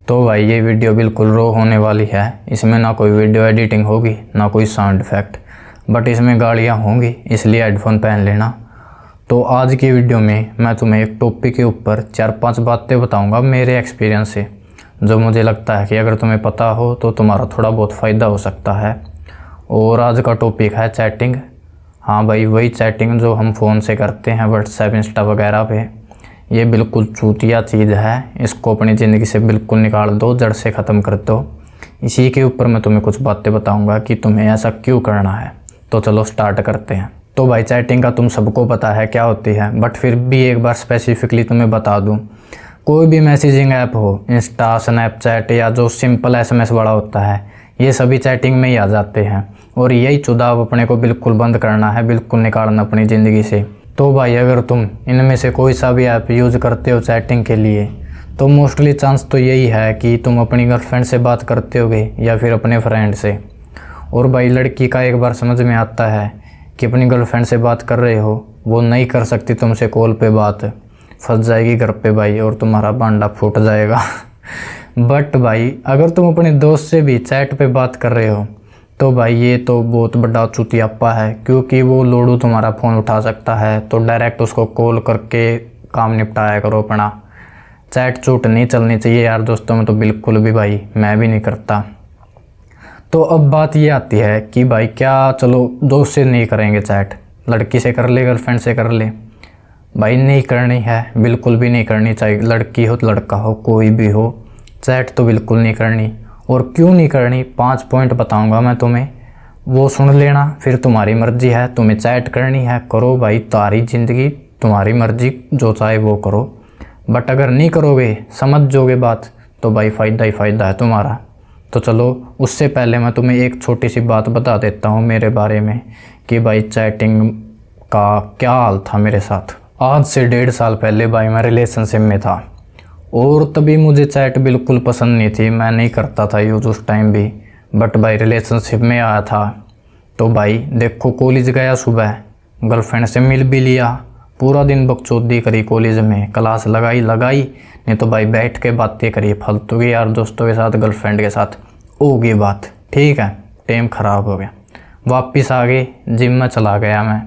तो भाई ये वीडियो बिल्कुल रो होने वाली है। इसमें ना कोई वीडियो एडिटिंग होगी ना कोई साउंड इफेक्ट, बट इसमें गालियाँ होंगी, इसलिए हेडफोन पहन लेना। तो आज की वीडियो में मैं तुम्हें एक टॉपिक के ऊपर 4-5 बातें बताऊंगा मेरे एक्सपीरियंस से, जो मुझे लगता है कि अगर तुम्हें पता हो तो तुम्हारा थोड़ा बहुत फ़ायदा हो सकता है। और आज का टॉपिक है चैटिंग। हाँ भाई, वही चैटिंग जो हम फ़ोन से करते हैं, व्हाट्सएप, इंस्टा वगैरह पे। ये बिल्कुल चूतिया चीज़ है, इसको अपनी ज़िंदगी से बिल्कुल निकाल दो, जड़ से ख़त्म कर दो। इसी के ऊपर मैं तुम्हें कुछ बातें बताऊंगा कि तुम्हें ऐसा क्यों करना है। तो चलो स्टार्ट करते हैं। तो भाई चैटिंग का तुम सबको पता है क्या होती है, बट फिर भी एक बार स्पेसिफिकली तुम्हें बता दूं। कोई भी मैसेजिंग ऐप हो, इंस्टा, स्नैपचैट या जो सिंपल SMS वाला होता है, ये सभी चैटिंग में ही आ जाते हैं। और यही चुदाव अपने को बिल्कुल बंद करना है, बिल्कुल निकालना अपनी ज़िंदगी से। तो भाई अगर तुम इनमें से कोई सा भी ऐप यूज़ करते हो चैटिंग के लिए, तो मोस्टली चांस तो यही है कि तुम अपनी गर्लफ्रेंड से बात करते होगे या फिर अपने फ्रेंड से। और भाई लड़की का एक बार समझ में आता है कि अपनी गर्लफ्रेंड से बात कर रहे हो, वो नहीं कर सकती तुमसे कॉल पे बात, फंस जाएगी घर पे भाई और तुम्हारा भांडा फूट जाएगा। बट भाई अगर तुम अपने दोस्त से भी चैट पे बात कर रहे हो, तो भाई ये तो बहुत बड़ा चुतियाप्पा है, क्योंकि वो लोडू तुम्हारा फ़ोन उठा सकता है। तो डायरेक्ट उसको कॉल करके काम निपटाया करो अपना। चैट चूट नहीं चलनी चाहिए यार दोस्तों में, तो बिल्कुल भी भाई मैं भी नहीं करता। तो अब बात ये आती है कि भाई क्या चलो दोस्त से नहीं करेंगे चैट, लड़की से कर ले, गर्लफ्रेंड से कर ले। भाई नहीं करनी है, बिल्कुल भी नहीं करनी चाहिए। लड़की हो लड़का हो कोई भी हो, चैट तो बिल्कुल नहीं करनी। और क्यों नहीं करनी, 5 पॉइंट बताऊंगा मैं तुम्हें, वो सुन लेना। फिर तुम्हारी मर्जी है, तुम्हें चैट करनी है करो भाई, तुम्हारी ज़िंदगी तुम्हारी मर्जी, जो चाहे वो करो। बट अगर नहीं करोगे, समझ जोगे बात, तो भाई फ़ायदा ही फ़ायदा है तुम्हारा। तो चलो उससे पहले मैं तुम्हें एक छोटी सी बात बता देता हूँ मेरे बारे में कि भाई चैटिंग का क्या हाल था मेरे साथ। आज से 1.5 साल पहले भाई मैं रिलेशनशिप में था, और तभी मुझे चैट बिल्कुल पसंद नहीं थी, मैं नहीं करता था यूज़ उस टाइम भी। बट भाई रिलेशनशिप में आया था तो भाई देखो, कॉलेज गया सुबह, गर्लफ्रेंड से मिल भी लिया, पूरा दिन बकचोदी करी कॉलेज में, क्लास लगाई नहीं तो भाई बैठ के बातें करी फालतू की यार दोस्तों के साथ, गर्लफ्रेंड के साथ होगी बात, ठीक है। टाइम ख़राब हो गया, वापस आ गए, जिम में चला गया मैं,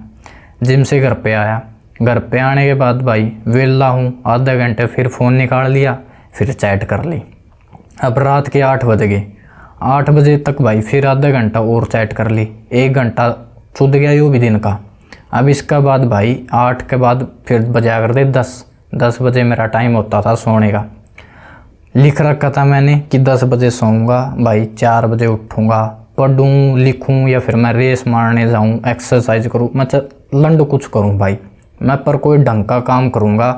जिम से घर पे आया। घर पे आने के बाद भाई वेला हूँ, आधा घंटे फिर फ़ोन निकाल लिया, फिर चैट कर ली। अब रात के 8 बज गए, 8 बजे तक भाई फिर आधा घंटा और चैट कर ली, 1 घंटा छूट गया यो भी दिन का। अब इसका बाद भाई 8 के बाद फिर बजा कर दे 10 बजे मेरा टाइम होता था सोने का। लिख रखा था मैंने कि 10 बजे सोऊंगा भाई, 4 बजे उठूँगा, पढ़ूँ लिखूँ या फिर मैं रेस मारने जाऊँ, एक्सरसाइज करूँ, मैं लंड कुछ करूँ भाई, मैं पर कोई ढंग का काम करूँगा।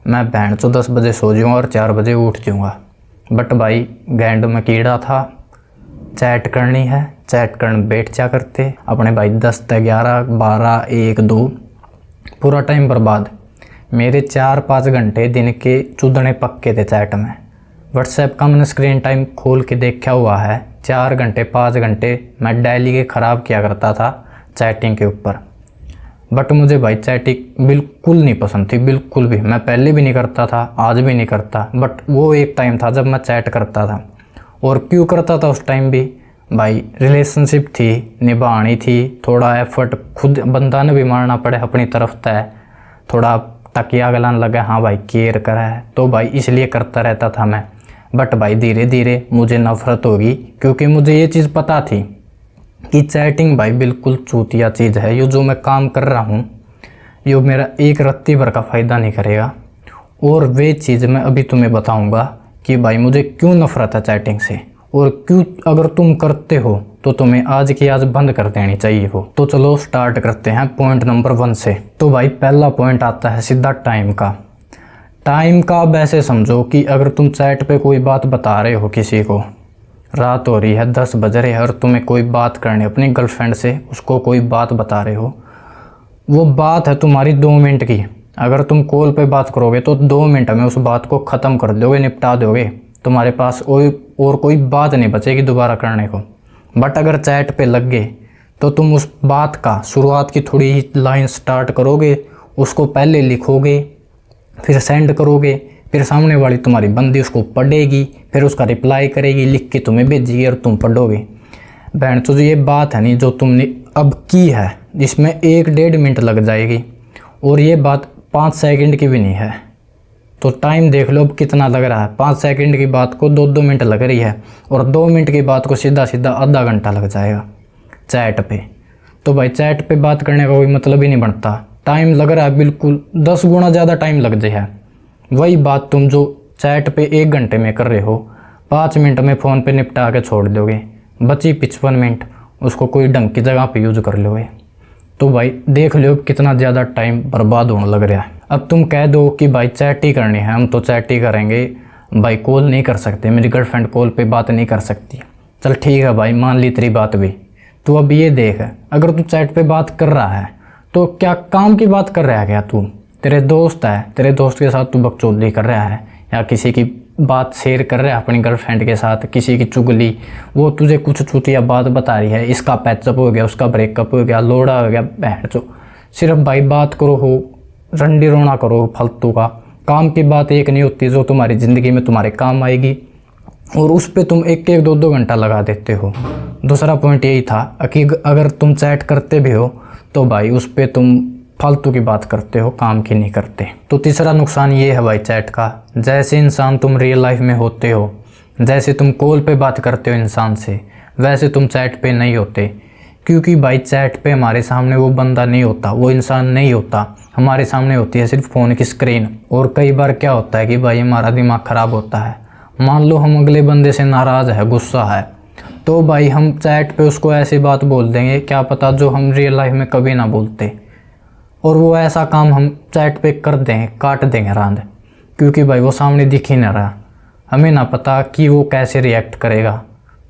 मैं बहन चो 10 बजे सो जाऊँगा और 4 बजे उठ जाऊँगा। बट भाई गैंड में कीड़ा था, चैट करनी है, चैट करने बैठ जा करते अपने भाई 10 से 11, 12, 1, 2 पूरा टाइम बर्बाद। मेरे 4-5 घंटे दिन के चुदने पक्के थे चैट में। व्हाट्सएप का मैंने स्क्रीन टाइम खोल के देखा हुआ है, 4 घंटे 5 घंटे मैं डेली के ख़राब किया करता था चैटिंग के ऊपर। बट मुझे भाई चैटिंग बिल्कुल नहीं पसंद थी, बिल्कुल भी। मैं पहले भी नहीं करता था, आज भी नहीं करता। बट वो एक टाइम था जब मैं चैट करता था। और क्यों करता था उस टाइम भी, भाई रिलेशनशिप थी, निभानी थी, थोड़ा एफर्ट खुद बंदा ने भी मारना पड़े अपनी तरफ तय, थोड़ा तकिया गलाने लगा, हाँ भाई केयर करा है, तो भाई इसलिए करता रहता था मैं। बट भाई धीरे धीरे मुझे नफ़रत होगी, क्योंकि मुझे ये चीज़ पता थी कि चैटिंग भाई बिल्कुल चूतिया चीज़ है। ये जो मैं काम कर रहा हूँ, ये मेरा एक रत्ती भर का फ़ायदा नहीं करेगा। और वे चीज़ मैं अभी तुम्हें बताऊँगा कि भाई मुझे क्यों नफ़रत है चैटिंग से, और क्यों अगर तुम करते हो तो तुम्हें आज की आज बंद कर देनी चाहिए वो। तो चलो स्टार्ट करते हैं पॉइंट नंबर 1 से। तो भाई पहला पॉइंट आता है सीधा टाइम का। टाइम का अब ऐसे समझो कि अगर तुम चैट पे कोई बात बता रहे हो किसी को, रात हो रही है, 10 बज रहे हैं और तुम्हें कोई बात करनी है अपनी गर्लफ्रेंड से, उसको कोई बात बता रहे हो, वो बात है तुम्हारी 2 मिनट की। अगर तुम कॉल पे बात करोगे तो 2 मिनट में उस बात को ख़त्म कर दोगे, निपटा दोगे, तुम्हारे पास और कोई बात नहीं बचेगी दोबारा करने को। बट अगर चैट पे लग गए तो तुम उस बात का शुरुआत की थोड़ी ही लाइन स्टार्ट करोगे, उसको पहले लिखोगे, फिर सेंड करोगे, फिर सामने वाली तुम्हारी बंदी उसको पढ़ेगी, फिर उसका रिप्लाई करेगी, लिख के तुम्हें भेजेगी और तुम पढ़ोगे। बहन तो ये बात है नहीं जो तुमने अब की है, जिसमें 1-1.5 मिनट लग जाएगी, और ये बात 5 सेकंड की भी नहीं है। तो टाइम देख लो अब कितना लग रहा है। 5 सेकंड की बात को 2-2 मिनट लग रही है, और 2 मिनट की बात को सीधा सीधा आधा घंटा लग जाएगा चैट पे। तो भाई चैट पे बात करने का कोई मतलब ही नहीं बनता। टाइम लग रहा है बिल्कुल 10 गुना ज़्यादा टाइम लग जाए है। वही बात तुम जो चैट पे 1 घंटे में कर रहे हो, 5 मिनट में फ़ोन पे निपटा के छोड़ दोगे, बची 55 मिनट उसको कोई ढंग की जगह पे यूज़ कर लोगे। तो भाई देख लो कितना ज़्यादा टाइम बर्बाद होने लग रहा है। अब तुम कह दो कि भाई चैट ही करनी है, हम तो चैट ही करेंगे, भाई कॉल नहीं कर सकते, मेरी गर्लफ्रेंड कॉल पे बात नहीं कर सकती। चल ठीक है भाई, मान ली तेरी बात भी। तो अब ये देख, अगर तू चैट पे बात कर रहा है तो क्या काम की बात कर रहा है क्या तू? तेरे दोस्त है, तेरे दोस्त के साथ तू बकचोदी कर रहा है, या किसी की बात शेयर कर रहा है अपनी गर्लफ्रेंड के साथ, किसी की चुगली, वो तुझे कुछ चुतिया बात बता रही है, इसका पैचअप हो गया, उसका ब्रेकअप हो गया, लोड़ा हो गया, बहन चो। सिर्फ भाई बात करो हो, रंडी रोना करो फालतू का। काम की बात एक नहीं होती जो तुम्हारी ज़िंदगी में तुम्हारे काम आएगी, और उस पर तुम 1-1, 2-2 घंटा लगा देते हो। दूसरा पॉइंट यही था कि अगर तुम चैट करते भी हो तो भाई उस पर तुम फालतू की बात करते हो, काम की नहीं करते। तो तीसरा नुकसान ये है भाई चैट का, जैसे इंसान तुम रियल लाइफ में होते हो, जैसे तुम कॉल पे बात करते हो इंसान से, वैसे तुम चैट पे नहीं होते। क्योंकि भाई चैट पे हमारे सामने वो बंदा नहीं होता, वो इंसान नहीं होता, हमारे सामने होती है सिर्फ फ़ोन की स्क्रीन। और कई बार क्या होता है कि भाई हमारा दिमाग ख़राब होता है। मान लो हम अगले बंदे से नाराज़ है, गुस्सा है, तो भाई हम चैट पे उसको ऐसी बात बोल देंगे, क्या पता जो हम रियल लाइफ में कभी ना बोलते, और वो ऐसा काम हम चैट पे कर दें, काट देंगे रांद, क्योंकि भाई वो सामने दिख ही नहीं रहा, हमें ना पता कि वो कैसे रिएक्ट करेगा।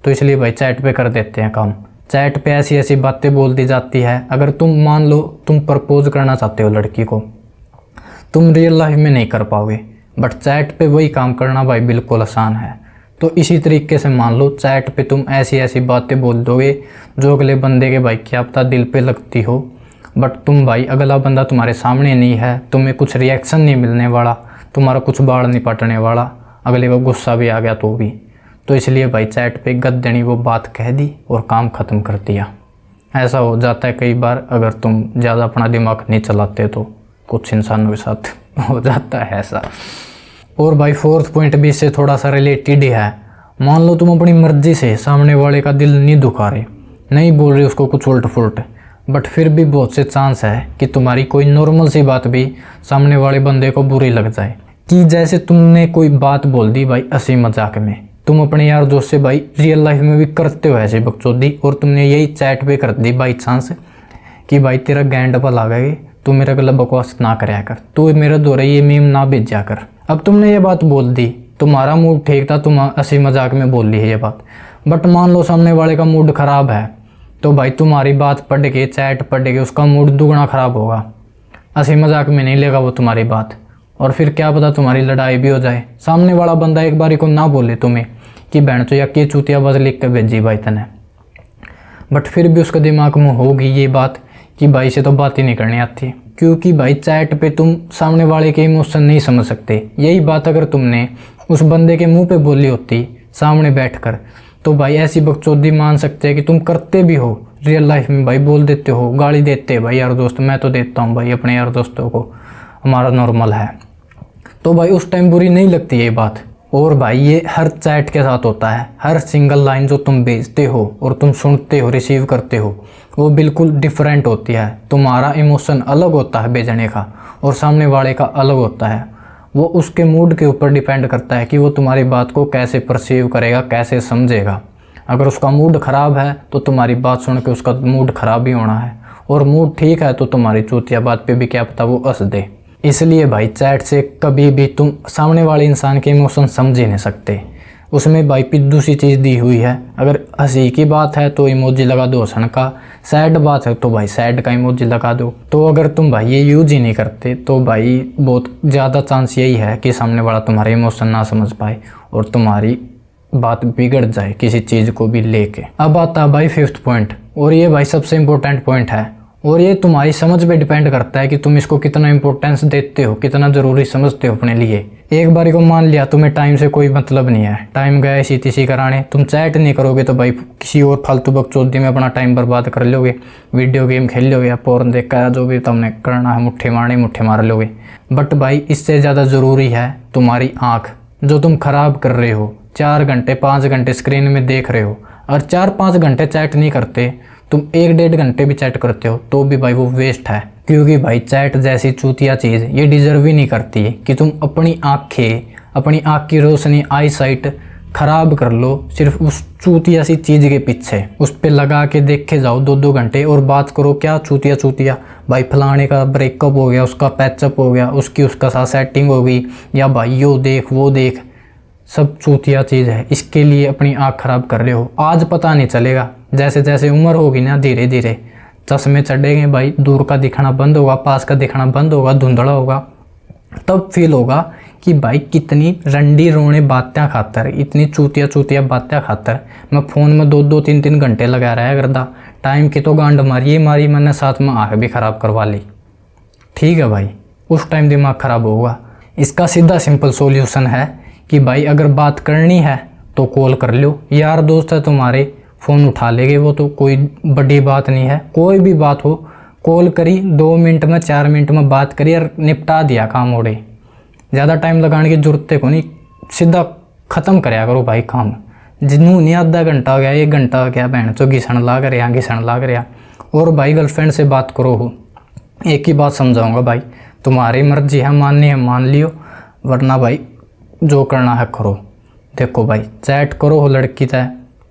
तो इसलिए भाई चैट पे कर देते हैं काम। चैट पे ऐसी ऐसी बातें बोल दी जाती है। अगर तुम मान लो तुम प्रपोज करना चाहते हो लड़की को, तुम रियल लाइफ में नहीं कर पाओगे, बट चैट पे वही काम करना भाई बिल्कुल आसान है। तो इसी तरीके से मान लो चैट पे तुम ऐसी ऐसी बातें बोल दोगे जो अगले बंदे के भाई क्या पता दिल पे लगती हो, बट तुम भाई अगला बंदा तुम्हारे सामने नहीं है, तुम्हें कुछ रिएक्शन नहीं मिलने वाला, तुम्हारा कुछ बाड़ नहीं पटने वाला, अगले को गुस्सा भी आ गया तो भी। तो इसलिए भाई चैट पे गद्दनी वो बात कह दी और काम ख़त्म कर दिया। ऐसा हो जाता है कई बार, अगर तुम ज़्यादा अपना दिमाग नहीं चलाते तो कुछ इंसानों के साथ हो जाता है ऐसा। और भाई 4th पॉइंट भी इससे थोड़ा सा रिलेटेड ही है। मान लो तुम अपनी मर्ज़ी से सामने वाले का दिल नहीं दुखा रहे, नहीं बोल रहे उसको कुछ उल्ट फुल्ट, बट फिर भी बहुत से चांस है कि तुम्हारी कोई नॉर्मल सी बात भी सामने वाले बंदे को बुरी लग जाए। कि जैसे तुमने कोई बात बोल दी भाई हंसी मजाक में, तुम अपने यार दोस्त से भाई रियल लाइफ में भी करते हो ऐसे बकचोदी, और तुमने यही चैट पे कर दी बाई चांस कि भाई तेरा गैंड पर आ गए, तू मेरा गला बकवास ना कराया कर, तू मेरा दौरा ये मीम ना भेजा कर। अब तुमने ये बात बोल दी, तुम्हारा मूड ठीक था, तुम हंसी मजाक में बोल ली है ये बात, बट मान लो सामने वाले का मूड ख़राब है, तो भाई तुम्हारी बात पढ़ के, चैट पढ़ के उसका मूड दुगना ख़राब होगा, हंसी मजाक में नहीं लेगा वो तुम्हारी बात, और फिर क्या पता तुम्हारी लड़ाई भी हो जाए। सामने वाला बंदा एक बारी को ना बोले तुम्हें कि बहन तो या के चूतिया बस लिख के भेजी भाई तने, बट फिर भी उसके दिमाग में होगी ये बात कि भाई से तो बात ही नहीं करनी आती, क्योंकि भाई चैट पे तुम सामने वाले के इमोशन नहीं समझ सकते। यही बात अगर तुमने उस बंदे के मुंह पे बोली होती सामने बैठकर, तो भाई ऐसी बकचोदी मान सकते हैं कि तुम करते भी हो रियल लाइफ में, भाई बोल देते हो, गाली देते हैं भाई यार दोस्त, मैं तो देता हूँ भाई अपने यार दोस्तों को, हमारा नॉर्मल है, तो भाई उस टाइम बुरी नहीं लगती ये बात। और भाई ये हर चैट के साथ होता है, हर सिंगल लाइन जो तुम भेजते हो और तुम सुनते हो, रिसीव करते हो, वो बिल्कुल डिफरेंट होती है। तुम्हारा इमोशन अलग होता है भेजने का, और सामने वाले का अलग होता है। वो उसके मूड के ऊपर डिपेंड करता है कि वो तुम्हारी बात को कैसे परसीव करेगा, कैसे समझेगा। अगर उसका मूड ख़राब है तो तुम्हारी बात सुन के उसका मूड ख़राब ही होना है, और मूड ठीक है तो तुम्हारी चूतिया बात पे भी क्या पता वो हंस दे। इसलिए भाई चैट से कभी भी तुम सामने वाले इंसान के इमोशन समझ ही नहीं सकते। उसमें भाई पिद्दू सी चीज़ दी हुई है। अगर हंसी की बात है तो इमोजी लगा दो हंसन का, सैड बात है तो भाई सैड का इमोजी लगा दो। तो अगर तुम भाई ये यूज ही नहीं करते तो भाई बहुत ज़्यादा चांस यही है कि सामने वाला तुम्हारे इमोशन ना समझ पाए और तुम्हारी बात बिगड़ जाए किसी चीज़ को भी लेके। अब आता है भाई 5th पॉइंट, और ये भाई सबसे इम्पोर्टेंट पॉइंट है, और ये तुम्हारी समझ पे डिपेंड करता है कि तुम इसको कितना इंपॉर्टेंस देते हो, कितना ज़रूरी समझते हो अपने लिए। एक बारी को मान लिया तुम्हें टाइम से कोई मतलब नहीं है, टाइम गया इसी तिसी कराने, तुम चैट नहीं करोगे तो भाई किसी और फालतू बकचोदी में अपना टाइम बर्बाद कर लोगे, वीडियो गेम खेल लोगे या पोर्न देख कर जो भी तुमने करना है मुट्ठे मार लोगे। बट भाई इससे ज़्यादा ज़रूरी है तुम्हारी आँख, जो तुम ख़राब कर रहे हो। 4 घंटे 5 घंटे स्क्रीन में देख रहे हो और 4-5 घंटे चैट नहीं करते, तुम 1-1.5 घंटे भी चैट करते हो तो भी भाई वो वेस्ट है। क्योंकि भाई चैट जैसी चूतिया चीज़ ये डिज़र्व ही नहीं करती है कि तुम अपनी आँख की रोशनी आई साइट ख़राब कर लो सिर्फ उस चूतिया सी चीज़ के पीछे। उस पर लगा के देखे जाओ 2-2 घंटे और बात करो क्या चूतिया भाई फलाने का ब्रेकअप हो गया, उसका पैचअप हो गया, उसका साथ सेटिंग हो गई, या भाई यो देख वो देख, सब चूतिया चीज़ है। इसके लिए अपनी आँख ख़राब कर रहे हो। आज पता नहीं चलेगा, जैसे जैसे उम्र होगी ना धीरे धीरे चश्मे चढ़ेंगे भाई, दूर का दिखना बंद होगा, पास का दिखना बंद होगा, धुंधला होगा, तब फील होगा कि भाई कितनी रंडी रोने बातें खातर, इतनी चूतिया बातें खातर मैं फ़ोन में 2-2 3-3 घंटे लगा रहा करता। टाइम की तो गांड मारी मैंने, साथ में आँख भी ख़राब करवा ली। ठीक है भाई, उस टाइम दिमाग ख़राब होगा। इसका सीधा सिंपल सॉल्यूशन है कि भाई अगर बात करनी है तो कॉल कर लो, यार दोस्त है तुम्हारे, फ़ोन उठा लेंगे, वो तो कोई बड़ी बात नहीं है। कोई भी बात हो, कॉल करी 2 मिनट में 4 मिनट में बात करी और निपटा दिया काम ओढ़े। ज़्यादा टाइम लगाने की जरूरत को नहीं, सीधा ख़त्म कराया करो भाई काम। जिन्हों नहीं आधा घंटा हो गया 1 घंटा हो गया बहन चो घिसन लाग रहा। और भाई गर्लफ्रेंड से बात करो हो, एक ही बात समझाऊँगा भाई, तुम्हारी मर्जी है, माननी है मान लियो, वरना भाई जो करना है करो। देखो भाई चैट करो हो लड़की से,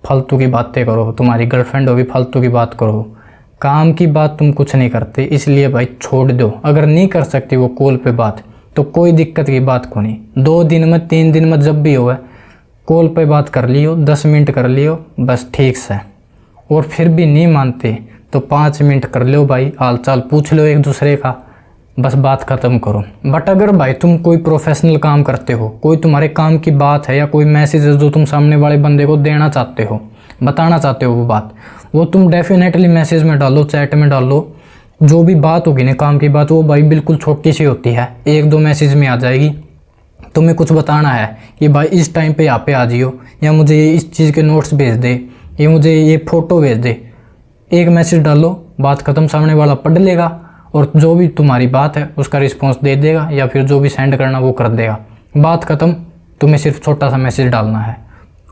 फालतू की बातें करो, तुम्हारी गर्लफ्रेंड होगी फालतू की बात करो, काम की बात तुम कुछ नहीं करते, इसलिए भाई छोड़ दो। अगर नहीं कर सकती वो कॉल पे बात तो कोई दिक्कत की बात को नहीं, 2 दिन में 3 दिन में जब भी हो कॉल पे बात कर लियो, 10 मिनट कर लियो बस ठीक से। और फिर भी नहीं मानते तो 5 मिनट कर लो भाई, हाल चाल पूछ लो एक दूसरे का, बस बात ख़त्म करो। बट अगर भाई तुम कोई प्रोफेशनल काम करते हो, कोई तुम्हारे काम की बात है या कोई मैसेज है जो तुम सामने वाले बंदे को देना चाहते हो, बताना चाहते हो वो बात, वो तुम डेफिनेटली मैसेज में डालो, चैट में डालो। जो भी बात होगी ना काम की बात, वो भाई बिल्कुल छोटी सी होती है, 1-2 मैसेज में आ जाएगी। तुम्हें कुछ बताना है कि भाई इस टाइम पे यहाँ पे आ जियो, या मुझे इस चीज़ के नोट्स भेज दे, या मुझे ये फ़ोटो भेज दे, एक मैसेज डालो, बात ख़त्म, सामने वाला पढ़ लेगा और जो भी तुम्हारी बात है उसका रिस्पॉन्स दे देगा, या फिर जो भी सेंड करना वो कर देगा, बात ख़त्म। तुम्हें सिर्फ छोटा सा मैसेज डालना है।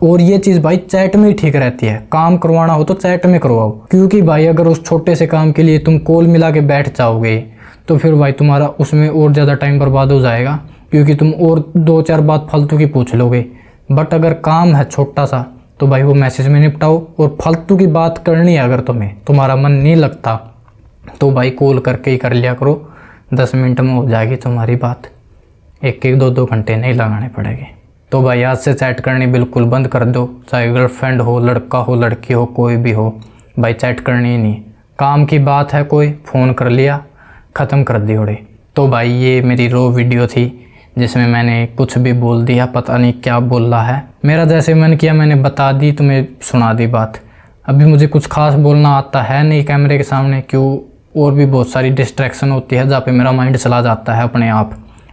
और ये चीज़ भाई चैट में ही ठीक रहती है, काम करवाना हो तो चैट में करवाओ। क्योंकि भाई अगर उस छोटे से काम के लिए तुम कॉल मिला के बैठ जाओगे तो फिर भाई तुम्हारा उसमें और ज़्यादा टाइम बर्बाद हो जाएगा, क्योंकि तुम और 2-4 बात फालतू की पूछ लोगे। बट अगर काम है छोटा सा तो भाई वो मैसेज में निपटाओ। और फालतू की बात करनी है अगर तुम्हारा मन नहीं लगता तो भाई कॉल करके ही कर लिया करो, 10 मिनट में हो जाएगी तुम्हारी बात, 1-2 घंटे नहीं लगाने पड़ेंगे। तो भाई आज से चैट करनी बिल्कुल बंद कर दो, चाहे गर्लफ्रेंड हो, लड़का हो, लड़की हो, कोई भी हो, भाई चैट करनी ही नहीं। काम की बात है कोई, फ़ोन कर लिया, ख़त्म कर दी उड़े। तो भाई ये मेरी रो वीडियो थी जिसमें मैंने कुछ भी बोल दिया, पता नहीं क्या बोल रहा है। मेरा जैसे मन किया मैंने बता दी, तुम्हें सुना दी बात। अभी मुझे कुछ खास बोलना आता है नहीं कैमरे के सामने, क्यों, और भी बहुत सारी डिस्ट्रैक्शन होती है जहाँ पे मेरा माइंड चला जाता है अपने आप।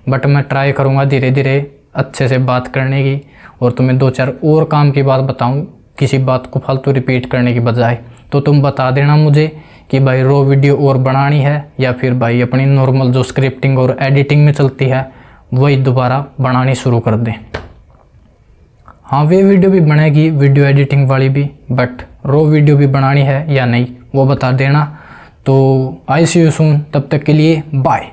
बट मैं ट्राई करूँगा धीरे धीरे अच्छे से बात करने की, और तुम्हें 2-4 और काम की बात बताऊँ, किसी बात को फालतू रिपीट करने की बजाय। तो तुम बता देना मुझे कि भाई रो वीडियो और बनानी है, या फिर भाई अपनी नॉर्मल जो स्क्रिप्टिंग और एडिटिंग में चलती है वही दोबारा बनानी शुरू कर दें। हाँ वे वीडियो भी बनेगी, वीडियो एडिटिंग वाली भी, बट रो वीडियो भी बनानी है या नहीं वो बता देना। तो आई सी यू सून, तब तक के लिए बाय।